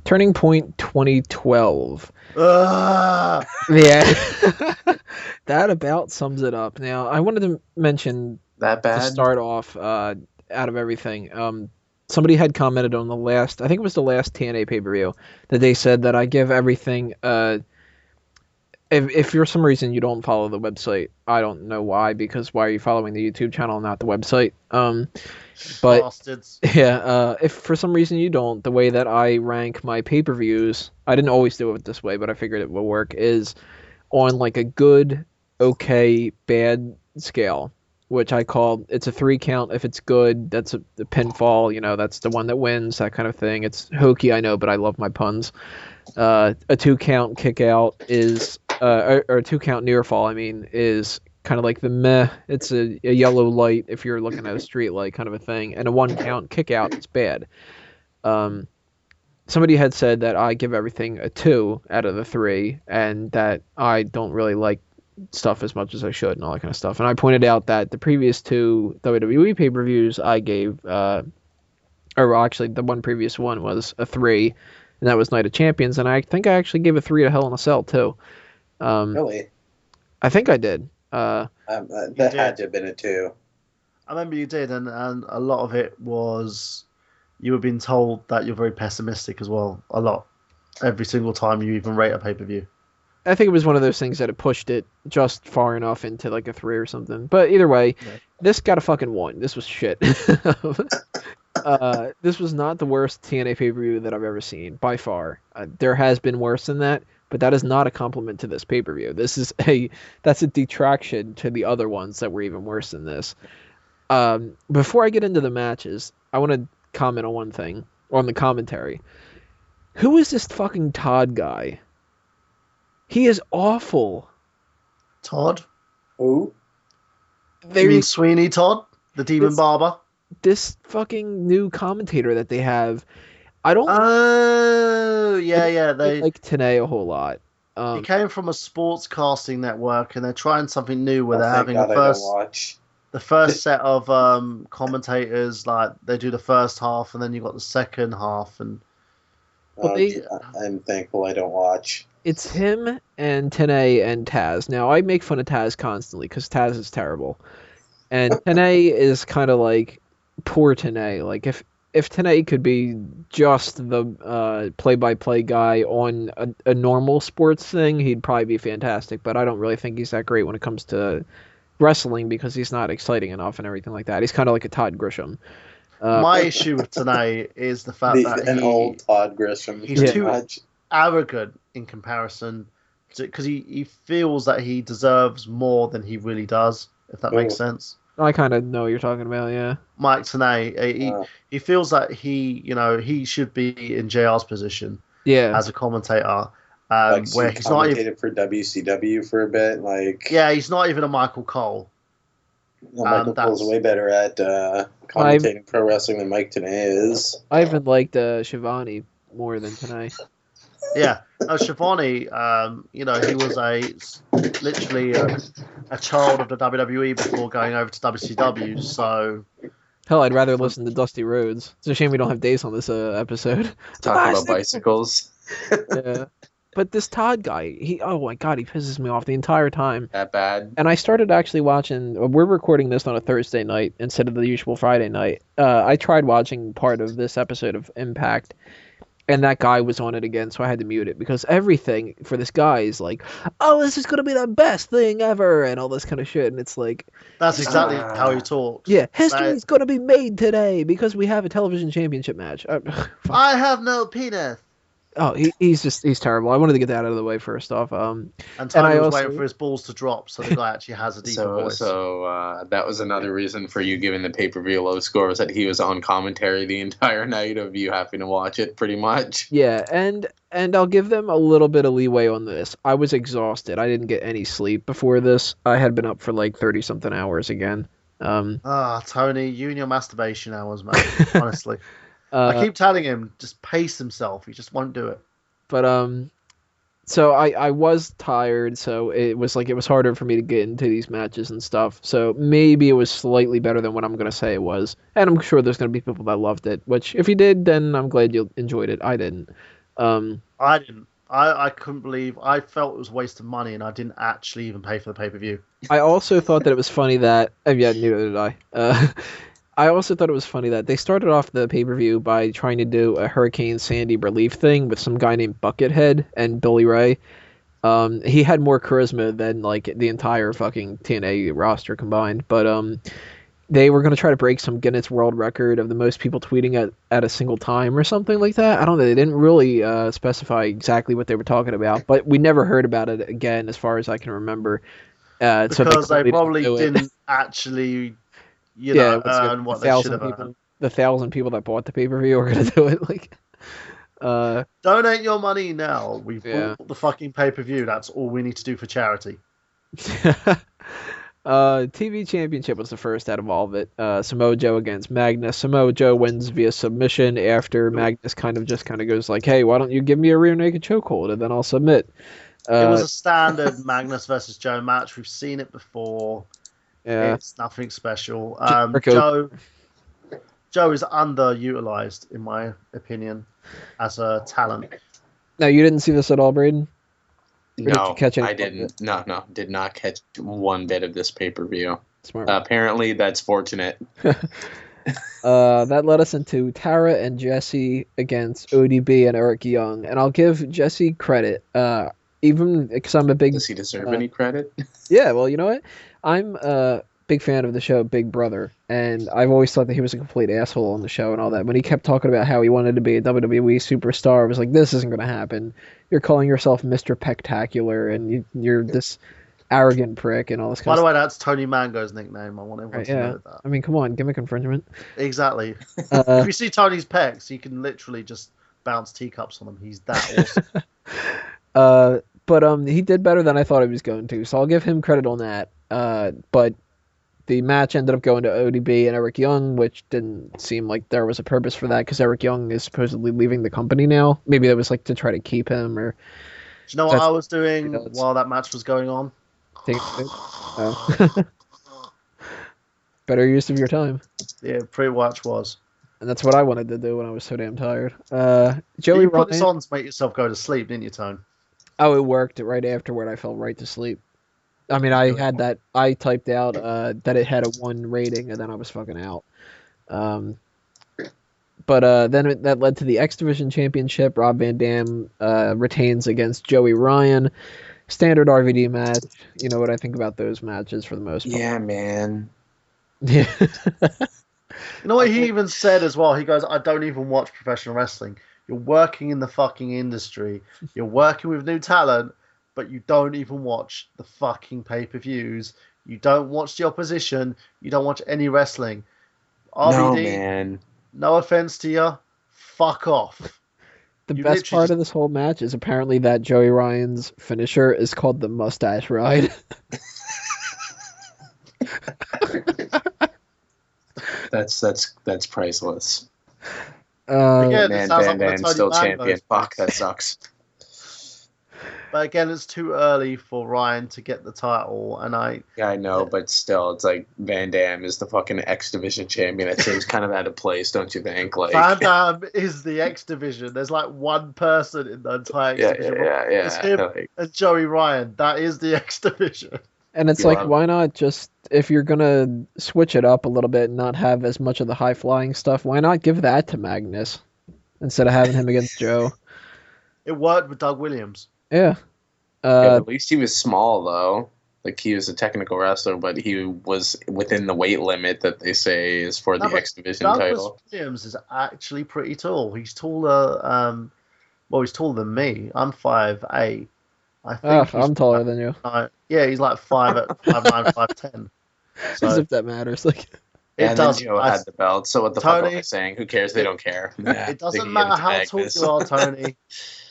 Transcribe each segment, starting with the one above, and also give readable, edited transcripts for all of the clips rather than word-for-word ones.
Turning Point 2012. Ugh. Yeah. That about sums it up. Now, I wanted to mention That to bad? start off out of everything. Somebody had commented on the last, I think it was the last TNA pay-per-view, that they said that I give everything. If for some reason you don't follow the website, I don't know why, because why are you following the YouTube channel, not the website? But Bastards. yeah, if for some reason you don't, the way that I rank my pay-per-views, I didn't always do it this way, but I figured it will work, is on like a good, okay, bad scale, which I call, it's a 3 count. If it's good, that's the pinfall, that's the one that wins, that kind of thing. It's hokey, I know, but I love my puns. A 2 count kick out is, or a 2 count near fall, is kind of like the meh. It's a yellow light if you're looking at a street light kind of a thing. And a 1 count kick out is bad. Somebody had said that I give everything a 2 out of the 3, and that I don't really like stuff as much as I should and all that kind of stuff. And I pointed out that the previous 2 WWE pay-per-views I gave, or actually the one previous one was a 3, and that was Night of Champions, and I think I actually gave a 3 to Hell in a Cell too. Really? I think I did. That had to have been a 2. I remember you did, and a lot of it was you were being told that you're very pessimistic as well. A lot. Every single time you even rate a pay-per-view. I think it was one of those things that it pushed it just far enough into like a 3 or something. But either way, This got a fucking 1. This was shit. This was not the worst TNA pay-per-view that I've ever seen, by far. There has been worse than that, but that is not a compliment to this pay-per-view. That's a detraction to the other ones that were even worse than this. Before I get into the matches, I want to comment on one thing, on the commentary. Who is this fucking Todd guy? He is awful. Todd? Who? You mean Sweeney Todd? The Demon Barber? This fucking new commentator that they have, I don't. Oh, yeah. They like TNA a whole lot. He came from a sports casting network, and they're trying something new where they're having the first set of commentators. Like they do the first half, and then you got the second half. And I'm thankful I don't watch. It's him and TNA and Taz. Now I make fun of Taz constantly because Taz is terrible, and TNA is kind of like poor TNA. Like if TNA could be just the play-by-play guy on a normal sports thing, he'd probably be fantastic. But I don't really think he's that great when it comes to wrestling because he's not exciting enough and everything like that. He's kind of like a Todd Grisham. My issue with TNA is the fact that an old Todd Grisham. He's too arrogant in comparison because he feels that he deserves more than he really does, if that makes sense. I kind of know what you're talking about, yeah. Mike Tenay, he feels that he should be in JR's position as a commentator. Where he's not even for WCW for a bit, he's not even a Michael Cole. No, Michael Cole's way better at commentating pro wrestling than Mike Tenay is. I even liked Shivani more than Tenay. Yeah, Shivani, he was literally a child of the WWE before going over to WCW. So, hell, I'd rather listen to Dusty Rhodes. It's a shame we don't have Dace on this episode. Talking about bicycles. Yeah, but this Todd guy, oh my god, he pisses me off the entire time. That bad? And I started actually watching. We're recording this on a Thursday night instead of the usual Friday night. I tried watching part of this episode of Impact. And that guy was on it again, so I had to mute it because everything for this guy is like, oh, this is going to be the best thing ever, and all this kind of shit. And it's like... That's exactly how he talks. Yeah, history's going to be made today because we have a television championship match. I have no penis. Oh, he's terrible. I wanted to get that out of the way first off. And Tony was waiting for his balls to drop, so the guy actually has a deeper voice. So that was another reason for you giving the pay-per-view low score, was that he was on commentary the entire night of you having to watch it, pretty much. Yeah, and I'll give them a little bit of leeway on this. I was exhausted. I didn't get any sleep before this. I had been up for like 30-something hours again. Tony, you and your masturbation hours, man. Honestly. I keep telling him, just pace himself. He just won't do it. But, so I was tired, so it was harder for me to get into these matches and stuff. So maybe it was slightly better than what I'm going to say it was. And I'm sure there's going to be people that loved it, which if you did, then I'm glad you enjoyed it. I didn't. I didn't. I couldn't believe. I felt it was a waste of money, and I didn't actually even pay for the pay-per-view. I also thought that it was funny that. Yeah, neither did I. I also thought it was funny that they started off the pay-per-view by trying to do a Hurricane Sandy relief thing with some guy named Buckethead and Billy Ray. He had more charisma than like the entire fucking TNA roster combined, but they were going to try to break some Guinness World Record of the most people tweeting at a single time or something like that. I don't know. They didn't really specify exactly what they were talking about, but we never heard about it again as far as I can remember. Because they probably didn't actually, earn what they should have earned. The 1,000 people that bought the pay-per-view are going to do it. Like, donate your money now. We've bought the fucking pay-per-view. That's all we need to do for charity. TV Championship was the first out of all of it. Samoa Joe against Magnus. Samoa Joe wins via submission after Magnus kind of goes like, "Hey, why don't you give me a rear naked chokehold and then I'll submit." It was a standard Magnus versus Joe match. We've seen it before. Yeah, it's nothing special. Joe is underutilized, in my opinion, as a talent. No, you didn't see this at all, Braden? No, I didn't. No, did not catch one bit of this pay-per-view. Smart. Apparently, that's fortunate. That led us into Tara and Jesse against ODB and Eric Young, and I'll give Jesse credit. Even because I'm a big. Does he deserve any credit? Yeah, well, you know what? I'm a big fan of the show Big Brother, and I've always thought that he was a complete asshole on the show and all that. When he kept talking about how he wanted to be a WWE superstar, I was like, this isn't going to happen. You're calling yourself Mr. Pectacular, and you're this arrogant prick and all this kind of stuff. By the way, that's Tony Mango's nickname. I want everyone to know that. I mean, come on, gimmick infringement. Exactly. If you see Tony's pecs, you can literally just bounce teacups on them. He's that awesome. But he did better than I thought he was going to, so I'll give him credit on that. But the match ended up going to ODB and Eric Young, which didn't seem like there was a purpose for that because Eric Young is supposedly leaving the company now. Maybe that was like to try to keep him or. Do you know what I was doing while that match was going on? Better use of your time. Yeah, pretty much was. And that's what I wanted to do when I was so damn tired. Joey you put this on to make yourself go to sleep, didn't you, Tone? Oh, it worked right afterward. I fell right to sleep. I mean, I had that. I typed out that it had a 1 rating, and then I was fucking out. But then that led to the X Division Championship. Rob Van Dam retains against Joey Ryan. Standard RVD match. You know what I think about those matches for the most part. Yeah, man. Yeah. You know what he even said as well? He goes, I don't even watch professional wrestling. You're working in the fucking industry. You're working with new talent, but you don't even watch the fucking pay-per-views. You don't watch the opposition. You don't watch any wrestling. RVD, no, man. No offense to you. Fuck off. The best part of this whole match is apparently that Joey Ryan's finisher is called the Mustache Ride. That's priceless. Again, man, Van Dam's still champion. Fuck, that sucks. But again, it's too early for Ryan to get the title, and Yeah, I know, but still, it's like Van Dam is the fucking X Division champion. It seems kind of out of place, don't you think? Like Van Dam is the X Division. There's like one person in the entire X Division. Yeah. It's him and Joey Ryan. That is the X Division. And it's like, why not just, if you're going to switch it up a little bit and not have as much of the high-flying stuff, why not give that to Magnus instead of having him against Joe? It worked with Doug Williams. Yeah. At least he was small, though. Like, he was a technical wrestler, but he was within the weight limit that they say is for the X Division title. Doug Williams is actually pretty tall. He's taller, he's taller than me. I'm 5'8". I think I'm taller than you. Yeah, he's like 5'9", 5'10". So, as if that matters. Like, it does. Joe had the belt, so what the fuck am I saying? Who cares? They don't care. It doesn't matter how tall you are, Tony.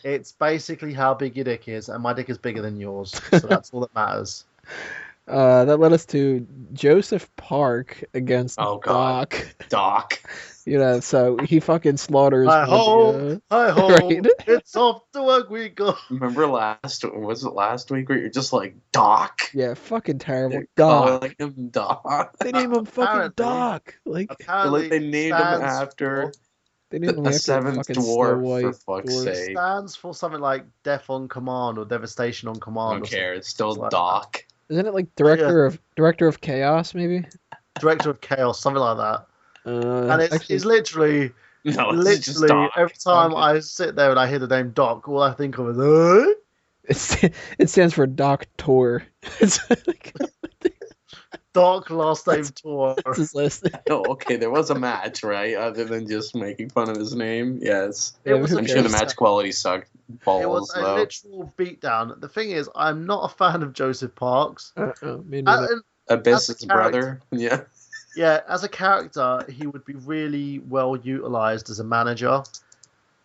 It's basically how big your dick is, and my dick is bigger than yours, so that's all that matters. That led us to Joseph Park against Doc. You know, so he fucking slaughters. Hi ho, right? It's off to work we go. Remember last week where you're just like, Doc? Yeah, fucking terrible. Doc. Calling him Doc. They name him fucking Doc. Like they named him after They didn't a seventh dwarf, for fuck's sake. It stands for something like Death on Command or Devastation on Command. I don't care. It's still Doc. Isn't it like Director of Chaos, maybe? Director of Chaos, something like that. And it's literally... No, it's just Doc. Every time I sit there and I hear the name Doc, all I think of is... It stands for Doctor. It's like... Doc last name Tor. That's his last name. Oh, okay, there was a match, right? Other than just making fun of his name. Yes. I'm sure the match quality sucked balls, It was a literal beatdown. The thing is, I'm not a fan of Joseph Parks. Abyss's brother. Yeah. Yeah, as a character, he would be really well utilized as a manager.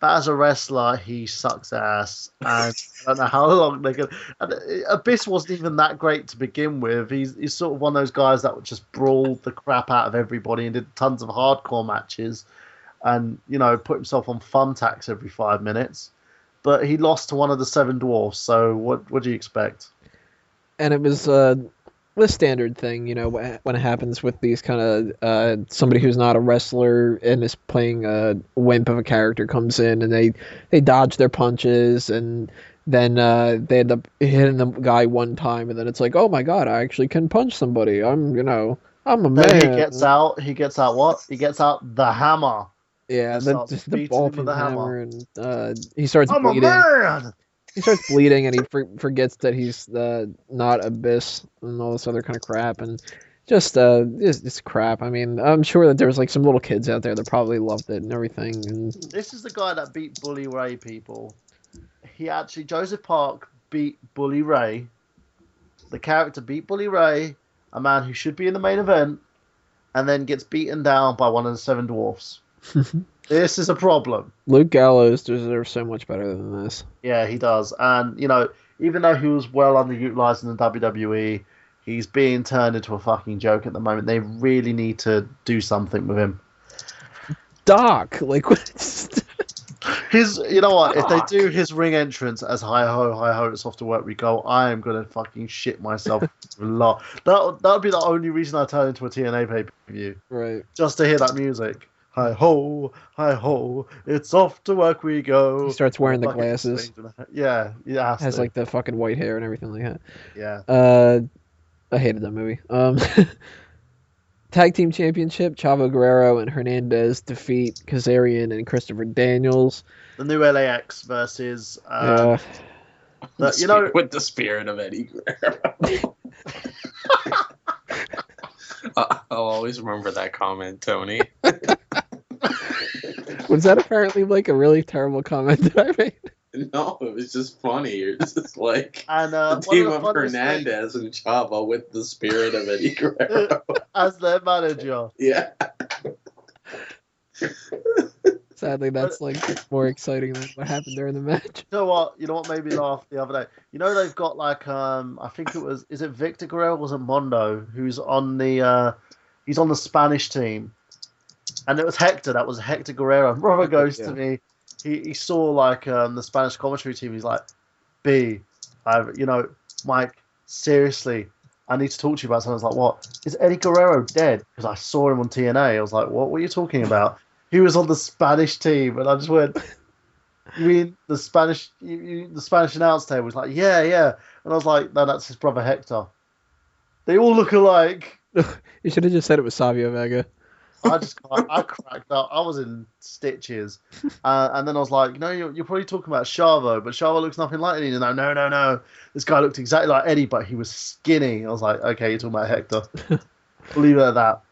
But as a wrestler, he sucks ass. And I don't know how long they could... Abyss wasn't even that great to begin with. He's sort of one of those guys that would just brawl the crap out of everybody and did tons of hardcore matches. And, put himself on thumbtacks every 5 minutes. But he lost to one of the Seven Dwarfs, so what do you expect? And it was the standard thing, when it happens with these kind of somebody who's not a wrestler and is playing a wimp of a character comes in and they dodge their punches and then they end up hitting the guy one time and then it's like, oh my god, I actually can punch somebody. I'm a man. He gets out what? He gets out the hammer. Yeah, just the ball from the hammer and he starts I'm bleeding. A man! He starts bleeding and he forgets that he's not Abyss and all this other kind of crap and just crap. I mean, I'm sure that there's like some little kids out there that probably loved it and everything. And this is the guy that beat Bully Ray, people. Joseph Park beat Bully Ray. The character beat Bully Ray, a man who should be in the main event, and then gets beaten down by one of the Seven Dwarfs. This is a problem. Luke Gallows deserves so much better than this. Yeah, he does. And, even though he was well underutilized in the WWE, he's being turned into a fucking joke at the moment. They really need to do something with him. Doc! Like, what? You know what? If they do his ring entrance as hi ho, it's off to work we go, I am going to fucking shit myself a lot. That would be the only reason I turn into a TNA pay-per-view. Right. Just to hear that music. Hi ho, it's off to work we go. He starts wearing the glasses. Yeah, has like the fucking white hair and everything like that. Yeah. I hated that movie. Tag Team Championship, Chavo, Guerrero, and Hernandez defeat Kazarian and Christopher Daniels. The new LAX versus... with the spirit of Eddie Guerrero. I'll always remember that comment, Tony. Was that apparently like a really terrible comment that I made? No, it was just funny. It's just like and, the team of Hernandez and Chavo with the spirit of Eddie Guerrero. As their manager. Yeah. Sadly, that's like more exciting than what happened during the match. You know what made me laugh the other day? They've got like I think is it Victor Guerrero or was it Mondo who's on the he's on the Spanish team, and it was Hector. That was Hector Guerrero. Brother goes to me. He saw like the Spanish commentary team. He's like, Mike, seriously, I need to talk to you about something. I was like, what? Is Eddie Guerrero dead? Because I saw him on TNA. I was like, what are you talking about? He was on the Spanish team, and I just went, you mean the Spanish announce table? Was like, yeah. And I was like, no, that's his brother Hector. They all look alike. You should have just said it was Savio Vega. I cracked up. I was in stitches. And then I was like, you're probably talking about Chavo, but Chavo looks nothing like Eddie. No. This guy looked exactly like Eddie, but he was skinny. I was like, okay, you're talking about Hector. Leave it at that.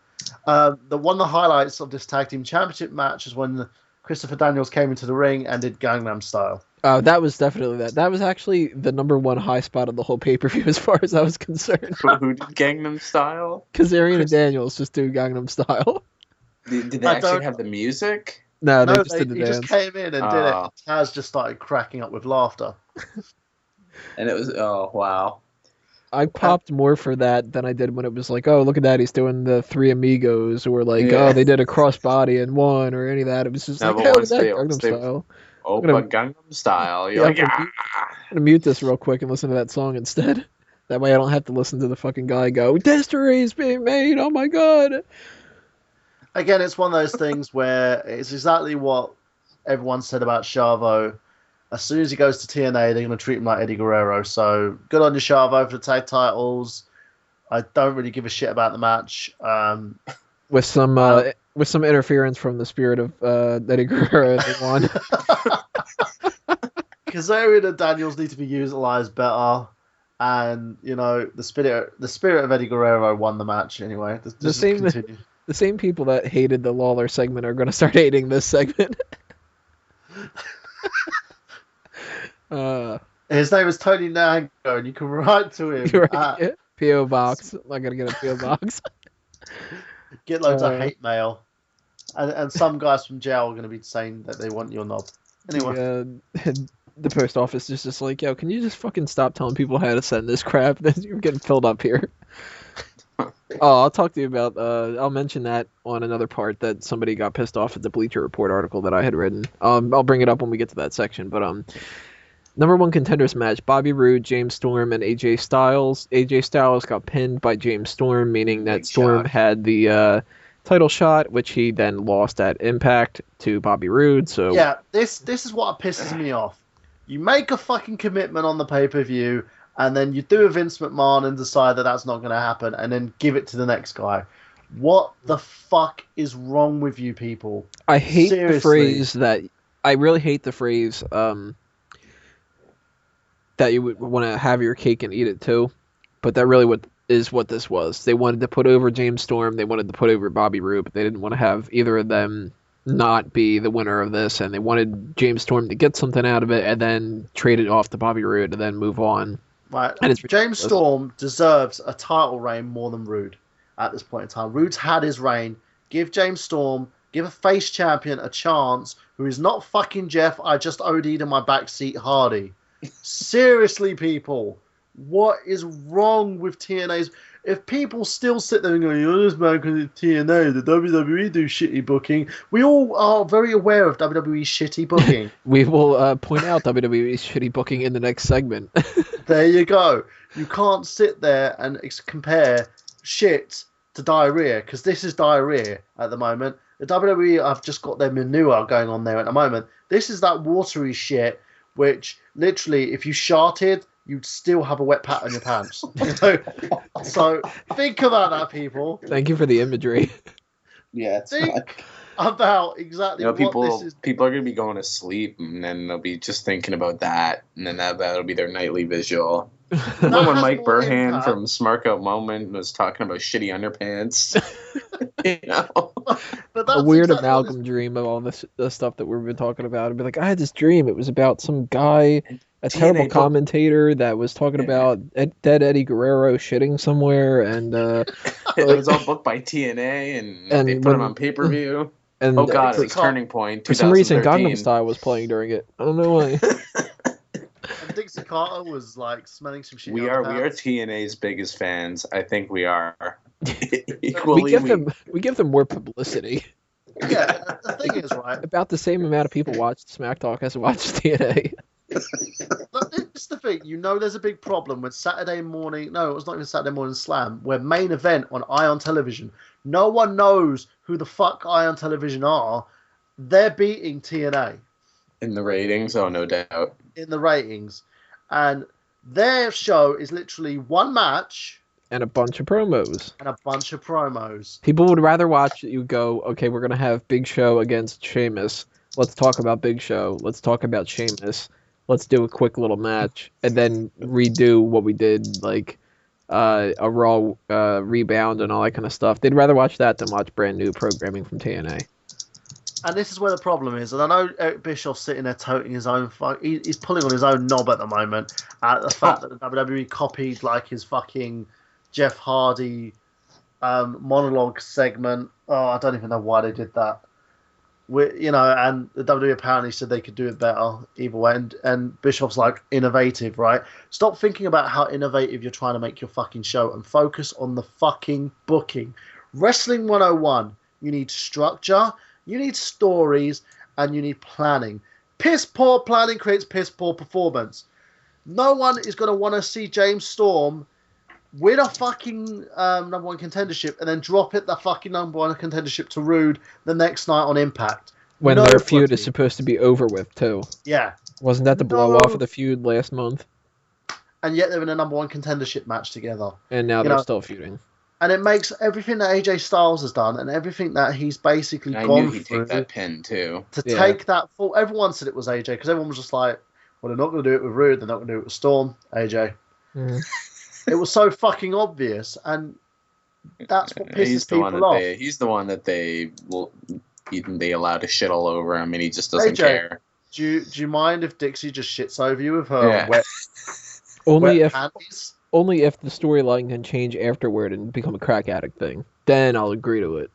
One of the highlights of this tag team championship match is when Christopher Daniels came into the ring and did Gangnam Style. Oh, that was definitely that. That was actually the number one high spot of the whole pay-per-view as far as I was concerned. Who did Gangnam Style? Kazarian and Daniels just do Gangnam Style. Did they actually have the music? No, they just did the dance. He just came in and did it. Taz just started cracking up with laughter. And it was, oh, wow. I popped more for that than I did when it was like, oh, look at that, he's doing the Three Amigos, or like, oh, they did a crossbody and one, or any of that. It was just like, look at that, Gangnam Style. Gangnam Style. You're like, I'm gonna mute this real quick and listen to that song instead. That way I don't have to listen to the fucking guy go, history is being made, oh my god. Again, it's one of those things where it's exactly what everyone said about Chavo. As soon as he goes to TNA, they're going to treat him like Eddie Guerrero. So good on you, Chavo, for the tag titles. I don't really give a shit about the match. With some interference from the spirit of Eddie Guerrero, they won. Kazarian and Daniels need to be utilized better, and the spirit of Eddie Guerrero won the match anyway. The same people that hated the Lawler segment are going to start hating this segment. His name is Tony Nango, and you can write to him at P.O. Box. I'm not going to get a P.O. Box. Get loads of hate mail. And some guys from jail are going to be saying that they want your knob. Anyway. The post office is just like, yo, can you just fucking stop telling people how to send this crap? You're getting filled up here. I'll talk to you about, I'll mention that on another part that somebody got pissed off at the Bleacher Report article that I had written. I'll bring it up when we get to that section. But number one contenders match, Bobby Roode, James Storm, and AJ Styles. AJ Styles got pinned by James Storm, meaning that Storm had the title shot, which he then lost at Impact to Bobby Roode. So yeah, this is what pisses me off. You make a fucking commitment on the pay-per-view, and then you do a Vince McMahon and decide that that's not going to happen, and then give it to the next guy. What the fuck is wrong with you people? I hate the phrase that... I really hate the phrase that you would want to have your cake and eat it too, but that really is what this was. They wanted to put over James Storm, they wanted to put over Bobby Roode, but they didn't want to have either of them not be the winner of this, and they wanted James Storm to get something out of it and then trade it off to Bobby Roode and then move on. Right. And James Storm deserves a title reign more than Roode at this point in time. Roode's had his reign. Give James Storm, give a face champion a chance who is not fucking Jeff, I just OD'd in my backseat Hardy. Seriously, people. What is wrong with TNA's... If people still sit there and go, this man because it's TNA, the WWE do shitty booking, we all are very aware of WWE's shitty booking. We will point out WWE's shitty booking in the next segment. There you go. You can't sit there and compare shit to diarrhea, because this is diarrhea at the moment. The WWE have just got their manure going on there at the moment. This is that watery shit, which literally, if you sharted, you'd still have a wet pat on your pants. So think about that, people. Thank you for the imagery. Yeah, think about exactly what this is. People are going to be going to sleep, and then they'll be just thinking about that, and then that'll be their nightly visual. When Mike Burhan from Smark Out Moment was talking about shitty underpants. But a weird amalgam dream of all the stuff that we've been talking about. I'd be like, I had this dream. It was about some guy, a terrible commentator that was talking about dead Eddie Guerrero shitting somewhere, and it was all booked by TNA, and they put him on pay-per-view. And oh god, it's Turning Point. For some reason, Gangnam Style was playing during it. I don't know why. And Dixie Carter was like smelling some shit. We are TNA's biggest fans. I think we are. Equally, we give them more publicity. Yeah, the thing is, right? About the same amount of people watched Smack Talk as watched TNA. But this is the thing. There's a big problem with Saturday morning. No, it was not even Saturday Morning Slam. Where main event on Ion Television. No one knows who the fuck Ion Television are. They're beating TNA. In the ratings? Oh, no doubt. In the ratings. And their show is literally one match. And a bunch of promos. People would rather watch you go, okay, we're going to have Big Show against Sheamus. Let's talk about Big Show. Let's talk about Sheamus. Let's do a quick little match. And then redo what we did, like a Raw rebound and all that kind of stuff. They'd rather watch that than watch brand new programming from TNA. And this is where the problem is. And I know Eric Bischoff's sitting there toting his own... He's pulling on his own knob at the moment at the fact that the WWE copied like his fucking Jeff Hardy monologue segment. Oh, I don't even know why they did that. And the WWE apparently said they could do it better either way. And Bischoff's like, innovative, right? Stop thinking about how innovative you're trying to make your fucking show and focus on the fucking booking. Wrestling 101, you need structure... You need stories, and you need planning. Piss poor planning creates piss poor performance. No one is going to want to see James Storm win a fucking number one contendership, and then drop it the fucking number one contendership to Roode the next night on Impact. When their feud is supposed to be over with, too. Yeah. Wasn't that the blow-off of the feud last month? And yet they're in a number one contendership match together. And now they're still feuding. And it makes everything that AJ Styles has done and everything that he's basically gone through. I knew he'd take that pin, too. To take that full... Everyone said it was AJ, because everyone was just like, well, they're not going to do it with Roode, they're not going to do it with Storm, AJ. Mm. It was so fucking obvious, and that's what pisses people off. He's the one that they allow to shit all over him, and he just doesn't care. Do you mind if Dixie just shits over you with her wet panties? Only if the storyline can change afterward and become a crack addict thing. Then I'll agree to it.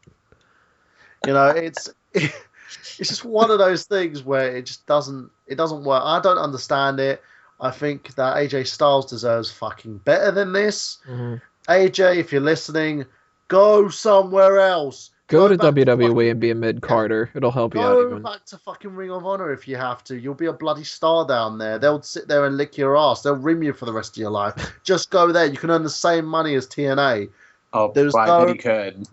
You know, it's just one of those things where it just doesn't work. I don't understand it. I think that AJ Styles deserves fucking better than this. Mm-hmm. AJ, if you're listening, go somewhere else. Go to WWE and be a mid-carder. It'll help you out even. Go back to fucking Ring of Honor if you have to. You'll be a bloody star down there. They'll sit there and lick your ass. They'll rim you for the rest of your life. Just go there. You can earn the same money as TNA. Oh, I bet he could.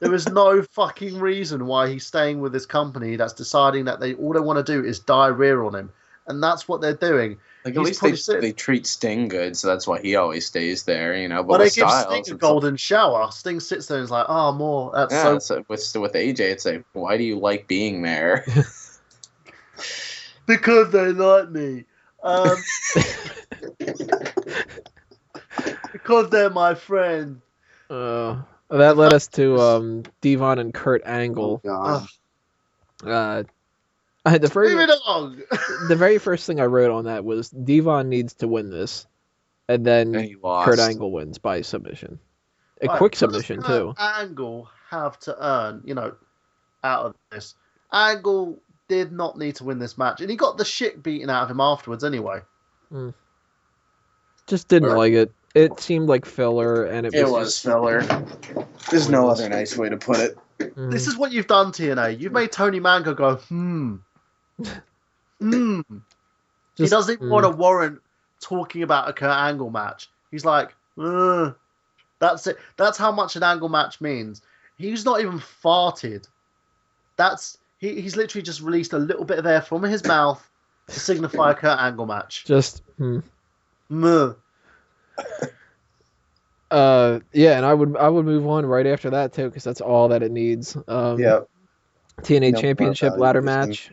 There is no fucking reason why he's staying with this company that's deciding that all they want to do is diarrhea on him. And that's what they're doing. Like, at least they treat Sting good, so that's why he always stays there, you know. But well, they give Sting a golden shower. Sting sits there and is like, oh, more. That's so with AJ, it's like, why do you like being there? Because they like me. Because they're my friend. That led us to Devon and Kurt Angle. Oh, God. The very first thing I wrote on that was Devon needs to win this, and then Kurt Angle wins by submission. Quick submission, too. Angle have to earn, out of this. Angle did not need to win this match, and he got the shit beaten out of him afterwards anyway. Just didn't like it. It seemed like filler, and it was filler. There's no other nice way to put it. This is what you've done, TNA. You've made Tony Mango go, He doesn't even want to warrant talking about a Kurt Angle match. He's like, that's it. That's how much an Angle match means. He's not even farted. He's literally just released a little bit of air from his mouth to signify a Kurt Angle match. Just yeah, and I would move on right after that too, because that's all that it needs. TNA Championship ladder match.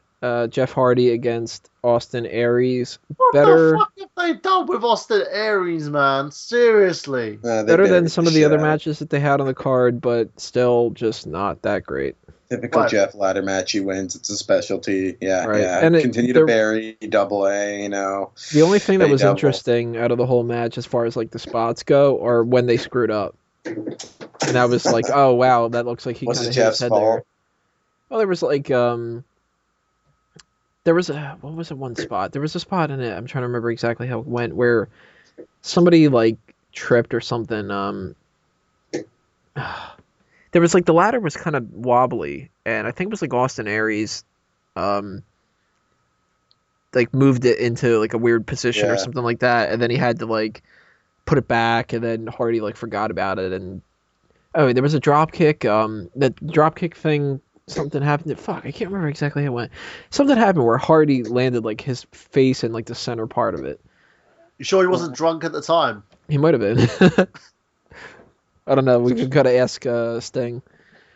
Jeff Hardy against Austin Aries. What the fuck have they done with Austin Aries, man? Seriously. Better than some of the other matches that they had on the card, but still just not that great. Typical Jeff ladder match. He wins. It's a specialty. Yeah, right. Yeah. And continue to bury double A, The only thing that was interesting out of the whole match as far as like the spots go are when they screwed up. And that was like, oh, wow, that looks like he kind of hit his head there. Well, there was like... There was one spot? There was a spot in it. I'm trying to remember exactly how it went, where somebody like tripped or something. There was like the ladder was kind of wobbly, and I think it was like Austin Aries, like moved it into like a weird position or something like that, and then he had to like put it back, and then Hardy like forgot about it, and there was a drop kick. That drop kick thing. Something happened. I can't remember exactly how it went. Something happened where Hardy landed like his face in like the center part of it. You sure he wasn't drunk at the time? He might have been. I don't know. We could gotta ask Sting.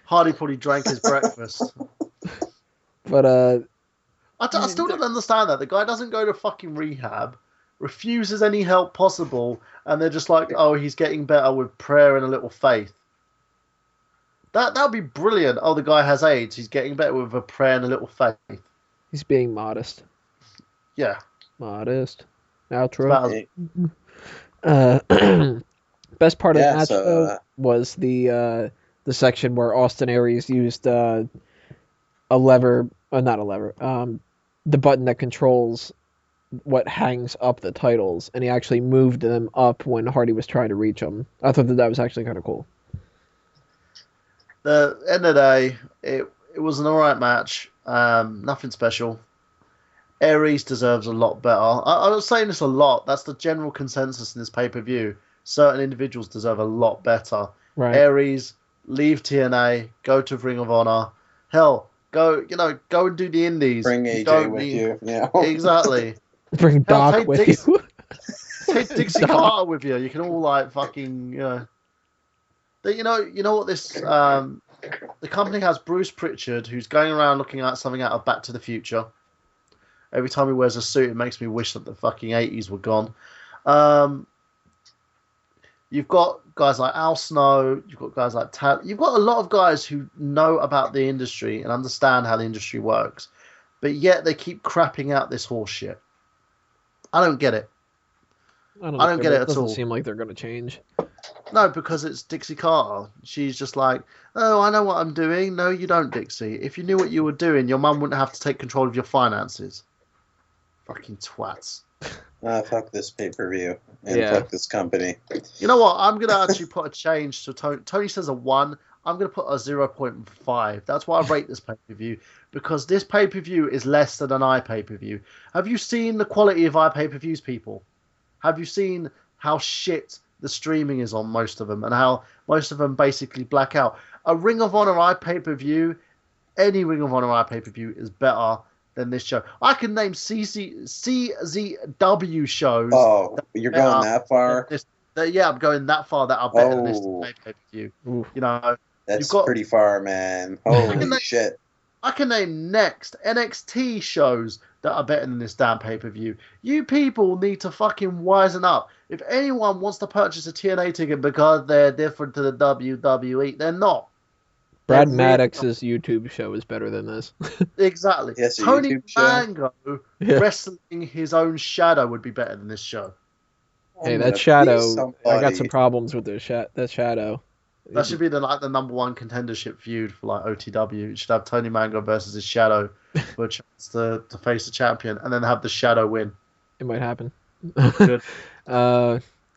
Hardy probably drank his breakfast. But I still don't understand that. The guy doesn't go to fucking rehab, refuses any help possible, and they're just like, oh, he's getting better with prayer and a little faith. That would be brilliant. Oh, the guy has AIDS. He's getting better with a prayer and a little faith. He's being modest. Yeah. Modest. Outro. Best part of the match though, was the section where Austin Aries used a lever, not a lever, the button that controls what hangs up the titles, and he actually moved them up when Hardy was trying to reach them. I thought that was actually kind of cool. The end of the day, it was an alright match. Nothing special. Aries deserves a lot better. I was saying this a lot. That's the general consensus in this pay-per-view. certain individuals deserve a lot better. Right. Aries, leave TNA, go to Ring of Honor. Hell, go and do the indies. Bring AJ with you. Yeah. Exactly. Bring Doc with you. Take Dixie Carter with you. You can all like fucking You know what this the company has Bruce Pritchard, who's going around looking at something out of Back to the Future. Every time he wears a suit, it makes me wish that the fucking 80s were gone. You've got guys like Al Snow. You've got guys like Tad. You've got a lot of guys who know about the industry and understand how the industry works, but yet they keep crapping out this horse shit. I don't get it. I don't get it at all. It doesn't seem like they're going to change. No, because it's Dixie Carter. She's just like, oh, I know what I'm doing. No, you don't, Dixie. If you knew what you were doing, your mum wouldn't have to take control of your finances. Fucking twats. Fuck this pay-per-view. And fuck this company. You know what? I'm going to actually put a change to Tony. Tony says a 1. I'm going to put a 0.5. That's why I rate this pay-per-view. Because this pay-per-view is less than an iPay-per-view. Have you seen the quality of iPay-per-views, people? Have you seen how shit the streaming is on most of them and how most of them basically black out? A Ring of Honor iPay-per-view, any Ring of Honor iPay-per-view is better than this show. I can name CZW shows. Oh, you're going that far? Yeah, I'm going that far that are better than this pay-per-view. Ooh. You know, that's pretty far, man. Holy shit. I can name next NXT shows that are better than this damn pay-per-view. You people need to fucking wisen up. If anyone wants to purchase a TNA ticket because they're different to the WWE, they're not. Brad Maddox's YouTube show is better than this. Exactly. Yes, Tony Mango wrestling his own shadow would be better than this show. Hey, that shadow, I got some problems with that shadow. That should be the number one contendership feud for like OTW. It should have Tony Mango versus his shadow for a chance to face the champion, and then have the shadow win. It might happen. Good.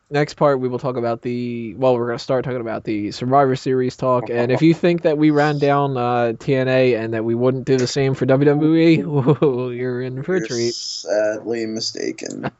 Next part, we will talk about we're going to start talking about the Survivor Series talk. And if you think that we ran down TNA and that we wouldn't do the same for WWE, you're in for a treat. Sadly mistaken.